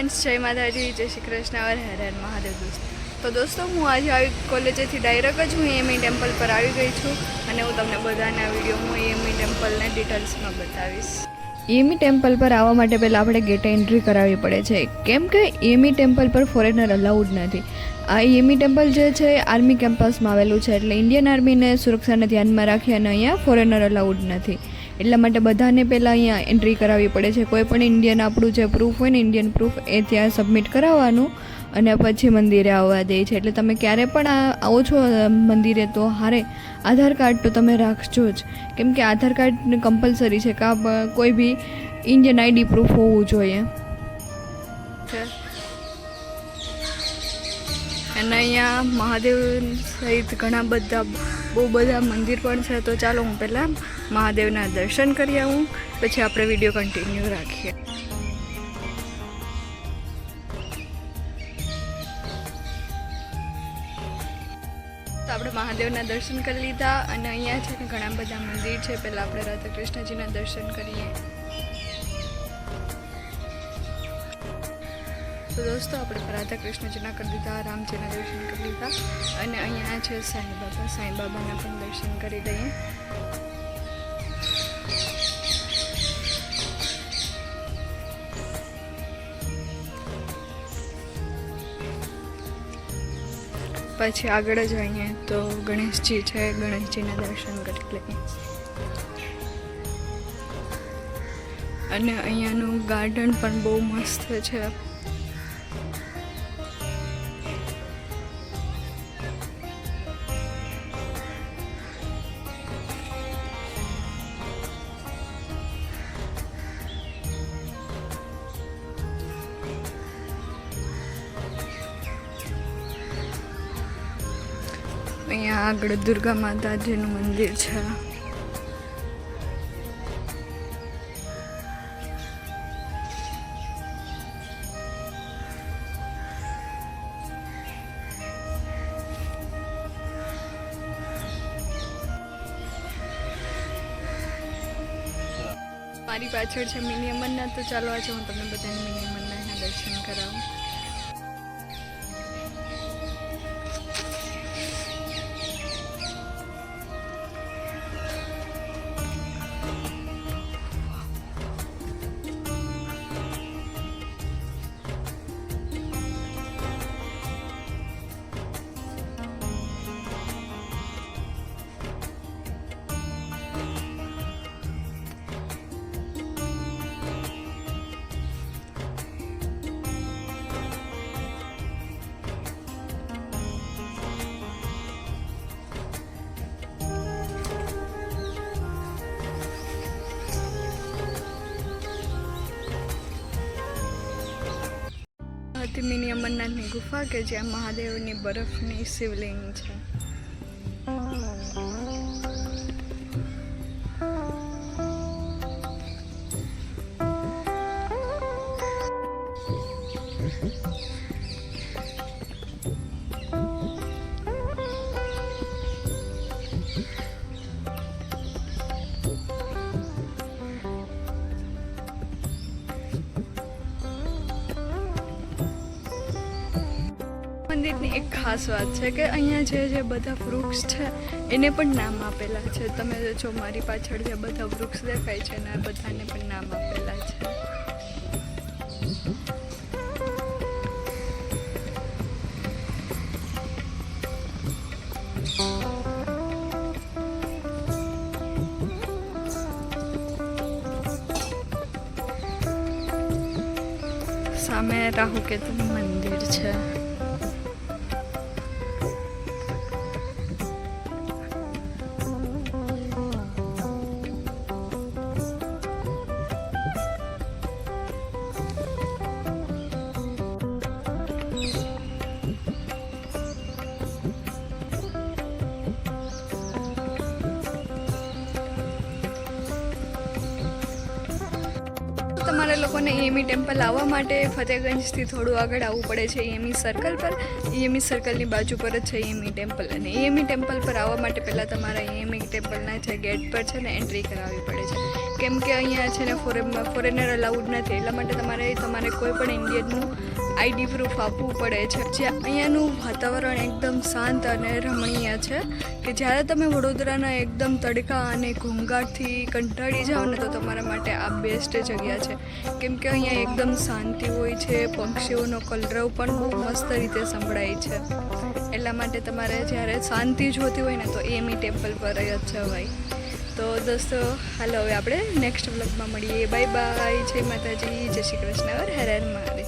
Friends, जय माताजी, जय श्री कृष्ण और हर हर महादेव। तो दोस्तों हूँ आज आई कॉलेजेથી ડાયરેક્ટ જ હું એમી ટેમ્પલ પર આવી ગઈ છું અને હું તમને બધાને આ વિડીયોમાં એમી ટેમ્પલને ડિટેલ્સમાં બતાવીશ। એમી ટેમ્પલ પર આવવા માટે પહેલાં આપણે ગેટ એન્ટ્રી કરાવવી પડે છે, કેમ કે એમી ટેમ્પલ પર ફોરેનર અલાઉડ નથી। આ એમી ટેમ્પલ જે છે આર્મી કેમ્પસમાં આવેલું છે, એટલે ઇન્ડિયન આર્મીને સુરક્ષાને ધ્યાનમાં રાખી અને અહીંયા ફોરેનર અલાઉડ નથી, એટલા માટે બધાને પહેલાં અહીંયા એન્ટ્રી કરાવવી પડે છે। કોઈ પણ ઇન્ડિયન આપણું જે પ્રૂફ હોય ને ઇન્ડિયન પ્રૂફ એ ત્યાં સબમિટ કરાવવાનું અને પછી મંદિરે આવવા દે છે। એટલે તમે ક્યારે પણ આવો છો મંદિરે તો હારે આધાર કાર્ડ તો તમે રાખજો જ, કેમ કે આધાર કાર્ડ કમ્પલસરી છે, કાં કોઈ બી ઇન્ડિયન આઈડી પ્રૂફ હોવું જોઈએ। અને અહીંયા મહાદેવ સહિત ઘણા બધા બહુ બધા મંદિર પણ છે, તો ચાલો હું પહેલાં મહાદેવના દર્શન કરી આવું, પછી આપણે વિડીયો કન્ટિન્યુ રાખીએ। તો આપણે મહાદેવના દર્શન કરી લીધા અને અહીંયા છે ને ઘણા બધા મંદિર છે, પહેલાં આપણે રાધા કૃષ્ણજીના દર્શન કરીએ। તો દોસ્તો આપણે રાધા કૃષ્ણજીના કરી દીધા, રામજીના દર્શન કરી લીધા અને અહીંયા છે સાંઈબાબાના પણ દર્શન કરી લઈએ। પછી આગળ જ આવીએ તો ગણેશજી છે, ગણેશજીના દર્શન કરી લઈએ। અને અહીંયાનું ગાર્ડન પણ બહુ મસ્ત છે। અહીંયા આગળ દુર્ગા માતાજીનું મંદિર છે। મારી પાછળ છે મિની અમરનાથ, તો ચાલો આજે હું તમને બધાને મિની અમરનાથના દર્શન કરાવું। મિની અમરનાથની ગુફા કે જ્યાં મહાદેવની બરફની શિવલિંગ છે। મંદિરની એક ખાસ વાત છે કે અહીંયા જે બધા વૃક્ષ છે એને પણ નામ આપેલા છે। તમે જો મારી પાછળ જે બધા વૃક્ષ દેખાય છે ને બધાને પણ નામ આપેલા છે। સામે રાહુકેતુનું મંદિર છે। તમારે લોકોને એમી ટેમ્પલ આવવા માટે ફતેહગંજથી થોડું આગળ આવવું પડે છે, એમી સર્કલ પર। એમી સર્કલની બાજુ પર જ છે એમી ટેમ્પલ, અને એમી ટેમ્પલ પર આવવા માટે પહેલાં તમારા એમી ટેમ્પલના જે ગેટ પર છે ને એન્ટ્રી કરાવવી પડે છે, કેમ કે અહીંયા છે ને ફોરેનર અલાઉડ નથી, એટલા માટે તમારે કોઈ પણ ઇન્ડિયનનું આઈડી પ્રૂફ આપવું પડે છે. જે અહીંયાનું વાતાવરણ એકદમ શાંત અને રમણીય છે કે જ્યારે તમે વડોદરાના એકદમ તડકા અને ઘોંઘાટથી કંટાળી જાઓ ને તો તમારા માટે આ બેસ્ટ જગ્યા છે. કેમ કે અહીંયા એકદમ શાંતિ હોય છે, પક્ષીઓનો કલરવ પણ બહુ મસ્ત રીતે સંભળાય છે. એટલા માટે તમારે જ્યારે શાંતિ જોતી હોય ને તો એમી ટેમ્પલ પર જ જવાય. તો દોસ્તો હાલો હવે આપણે નેક્સ્ટ વ્લોગમાં મળીએ. બાય બાય, જય માતાજી, જય શ્રી કૃષ્ણ, હર હર મહાદેવ.